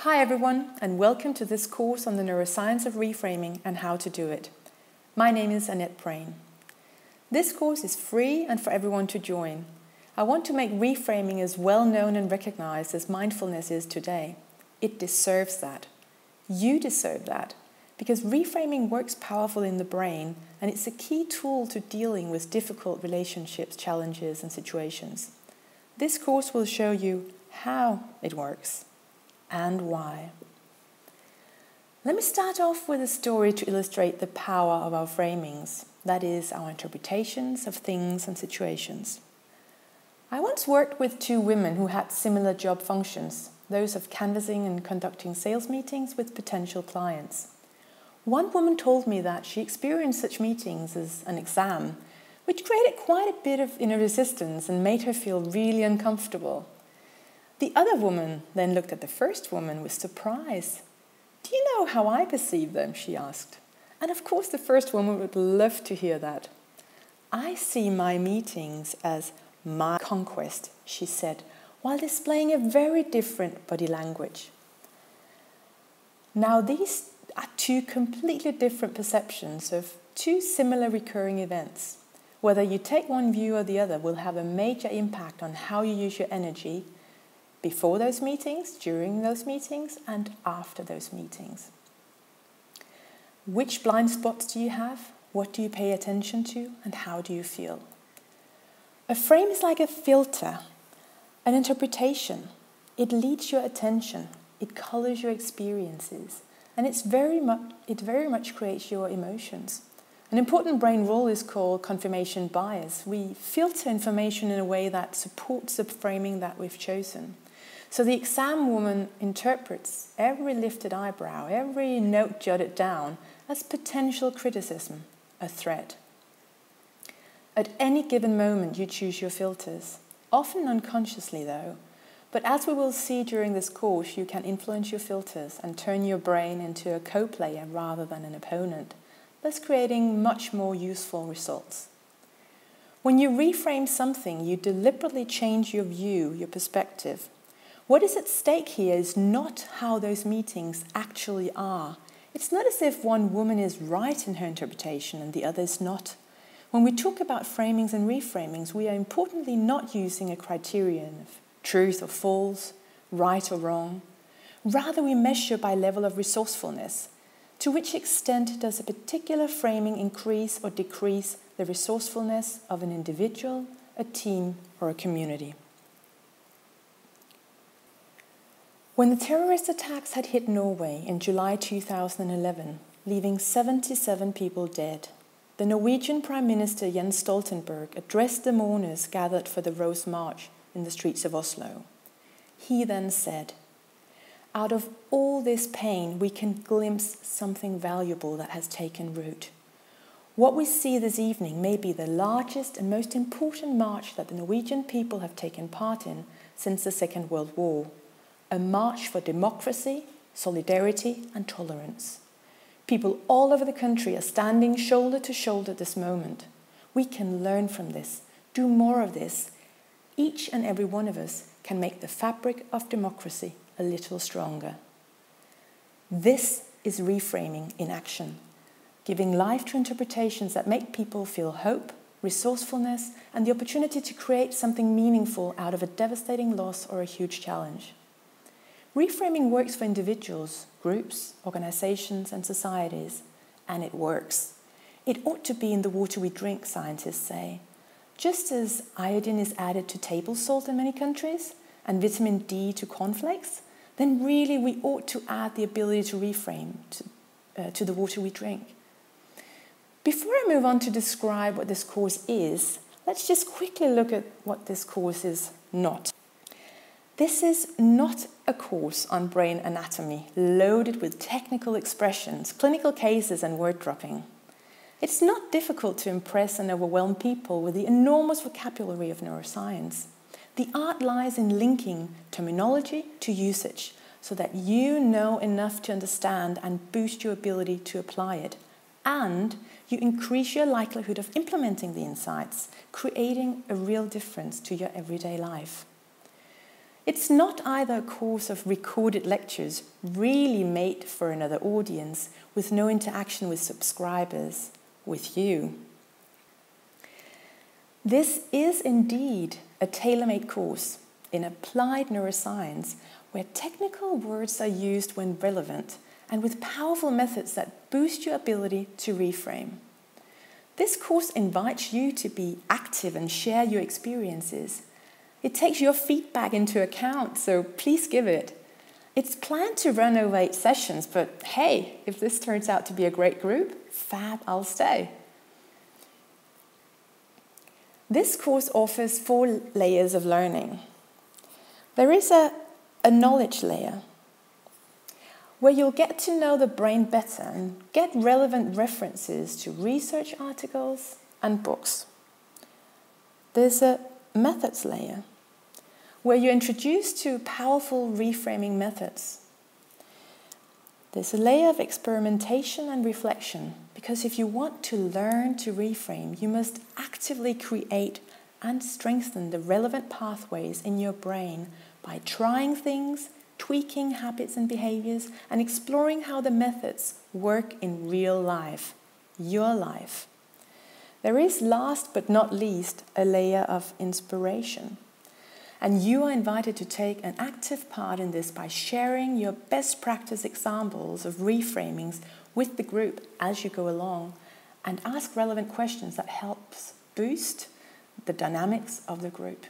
Hi everyone, and welcome to this course on the Neuroscience of Reframing and how to do it. My name is Anette Prehn. This course is free and for everyone to join. I want to make reframing as well known and recognized as mindfulness is today. It deserves that. You deserve that, because reframing works powerfully in the brain and it's a key tool to dealing with difficult relationships, challenges and situations. This course will show you how it works and why. Let me start off with a story to illustrate the power of our framings, that is, our interpretations of things and situations. I once worked with two women who had similar job functions, those of canvassing and conducting sales meetings with potential clients. One woman told me that she experienced such meetings as an exam, which created quite a bit of inner resistance and made her feel really uncomfortable. The other woman then looked at the first woman with surprise. "Do you know how I perceive them?" she asked. And of course the first woman would love to hear that. "I see my meetings as my conquest," she said, while displaying a very different body language. Now these are two completely different perceptions of two similar recurring events. Whether you take one view or the other will have a major impact on how you use your energy before those meetings, during those meetings, and after those meetings. Which blind spots do you have? What do you pay attention to? And how do you feel? A frame is like a filter, an interpretation. It leads your attention, it colors your experiences, and it very much creates your emotions. An important brain rule is called confirmation bias. We filter information in a way that supports the framing that we've chosen. So the exam woman interprets every lifted eyebrow, every note jotted down as potential criticism, a threat. At any given moment you choose your filters, often unconsciously though, but as we will see during this course, you can influence your filters and turn your brain into a co-player rather than an opponent, thus creating much more useful results. When you reframe something, you deliberately change your view, your perspective. What is at stake here is not how those meetings actually are. It's not as if one woman is right in her interpretation and the other is not. When we talk about framings and reframings, we are importantly not using a criterion of truth or false, right or wrong. Rather, we measure by level of resourcefulness. To which extent does a particular framing increase or decrease the resourcefulness of an individual, a team, or a community? When the terrorist attacks had hit Norway in July 2011, leaving 77 people dead, the Norwegian Prime Minister Jens Stoltenberg addressed the mourners gathered for the Rose March in the streets of Oslo. He then said, "Out of all this pain, we can glimpse something valuable that has taken root. What we see this evening may be the largest and most important march that the Norwegian people have taken part in since the Second World War. A march for democracy, solidarity and tolerance. People all over the country are standing shoulder to shoulder at this moment. We can learn from this, do more of this. Each and every one of us can make the fabric of democracy a little stronger." This is reframing in action, giving life to interpretations that make people feel hope, resourcefulness, and the opportunity to create something meaningful out of a devastating loss or a huge challenge. Reframing works for individuals, groups, organizations, and societies, and it works. It ought to be in the water we drink, scientists say. Just as iodine is added to table salt in many countries, and vitamin D to cornflakes, then really we ought to add the ability to reframe to the water we drink. Before I move on to describe what this course is, let's just quickly look at what this course is not. This is not a course on brain anatomy, loaded with technical expressions, clinical cases and word dropping. It's not difficult to impress and overwhelm people with the enormous vocabulary of neuroscience. The art lies in linking terminology to usage, so that you know enough to understand and boost your ability to apply it. And you increase your likelihood of implementing the insights, creating a real difference to your everyday life. It's not either a course of recorded lectures really made for another audience with no interaction with subscribers, with you. This is indeed a tailor-made course in applied neuroscience where technical words are used when relevant and with powerful methods that boost your ability to reframe. This course invites you to be active and share your experiences. It takes your feedback into account, so please give it. It's planned to run over 8 sessions, but hey, if this turns out to be a great group, fab, I'll stay. This course offers 4 layers of learning. There is a knowledge layer, where you'll get to know the brain better and get relevant references to research articles and books. There's a methods layer, where you're introduced to powerful reframing methods. There's a layer of experimentation and reflection, because if you want to learn to reframe, you must actively create and strengthen the relevant pathways in your brain by trying things, tweaking habits and behaviors, and exploring how the methods work in real life, your life. There is, last but not least, a layer of inspiration. And you are invited to take an active part in this by sharing your best practice examples of reframings with the group as you go along, and ask relevant questions that helps boost the dynamics of the group.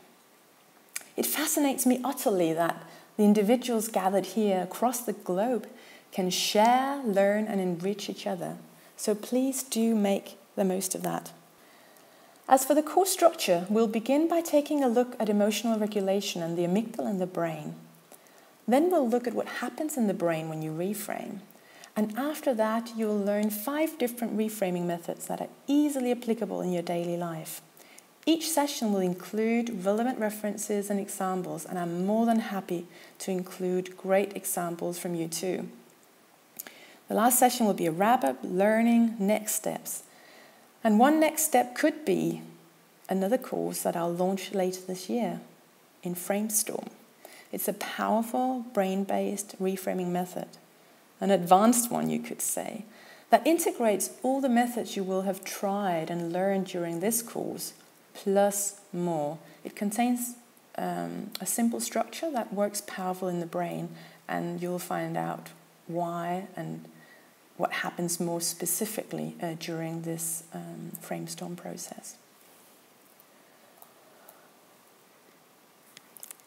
It fascinates me utterly that the individuals gathered here across the globe can share, learn, and enrich each other. So please do make the most of that. As for the course structure, we'll begin by taking a look at emotional regulation and the amygdala in the brain. Then we'll look at what happens in the brain when you reframe. And after that, you'll learn 5 different reframing methods that are easily applicable in your daily life. Each session will include relevant references and examples, and I'm more than happy to include great examples from you too. The last session will be a wrap-up, learning, next steps. And one next step could be another course that I'll launch later this year in Framestorm. It's a powerful, brain-based reframing method, an advanced one you could say, that integrates all the methods you will have tried and learned during this course, plus more. It contains a simple structure that works powerful in the brain, and you'll find out why and what happens more specifically during this Framestorm process.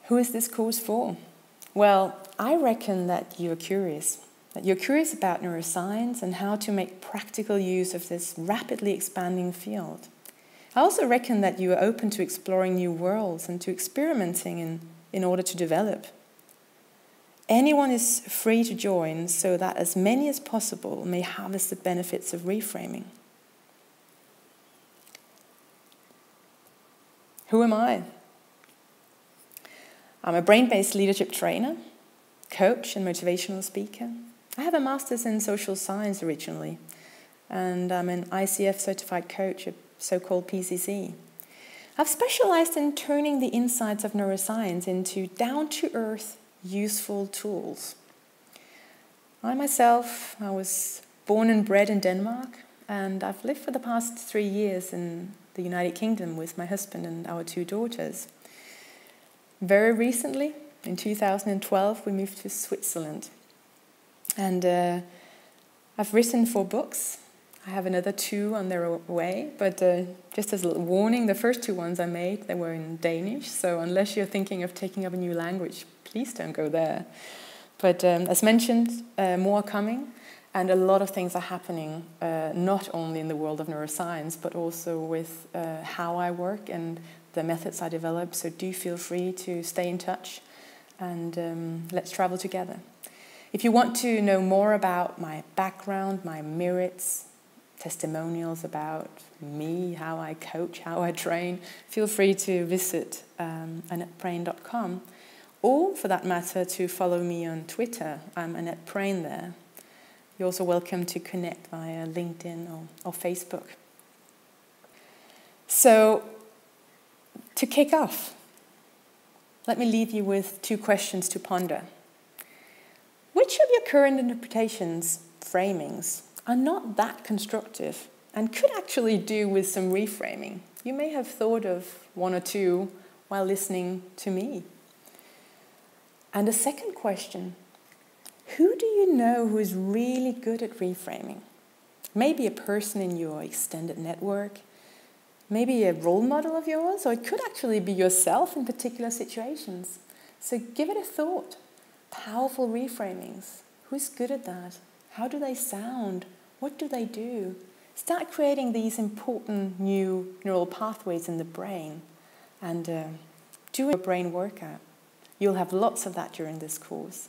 Who is this course for? Well, I reckon that you're curious about neuroscience and how to make practical use of this rapidly expanding field. I also reckon that you are open to exploring new worlds and to experimenting in order to develop. Anyone is free to join so that as many as possible may harvest the benefits of reframing. Who am I? I'm a brain-based leadership trainer, coach and motivational speaker. I have a master's in social science originally, and I'm an ICF certified coach, a so-called PCC. I've specialized in turning the insights of neuroscience into down-to-earth, useful tools. I was born and bred in Denmark, and I've lived for the past 3 years in the United Kingdom with my husband and our 2 daughters. Very recently, in 2012, we moved to Switzerland. And I've written 4 books. I have another 2 on their way, but just as a little warning, the first 2 ones I made, they were in Danish, so unless you're thinking of taking up a new language, please don't go there. But as mentioned, more are coming, and a lot of things are happening, not only in the world of neuroscience, but also with how I work and the methods I develop, so do feel free to stay in touch, and let's travel together. If you want to know more about my background, my merits, testimonials about me, how I coach, how I train, feel free to visit AnettePrehn.com, or for that matter to follow me on Twitter. I'm Anette Prehn there. You're also welcome to connect via LinkedIn or Facebook. So, to kick off, let me leave you with 2 questions to ponder. Which of your current interpretations, framings, are not that constructive and could actually do with some reframing? You may have thought of 1 or 2 while listening to me. And a second question, who do you know who is really good at reframing? Maybe a person in your extended network, maybe a role model of yours, or it could actually be yourself in particular situations. So give it a thought. Powerful reframings. Who's good at that? How do they sound? What do they do? Start creating these important new neural pathways in the brain and do a brain workout. You'll have lots of that during this course.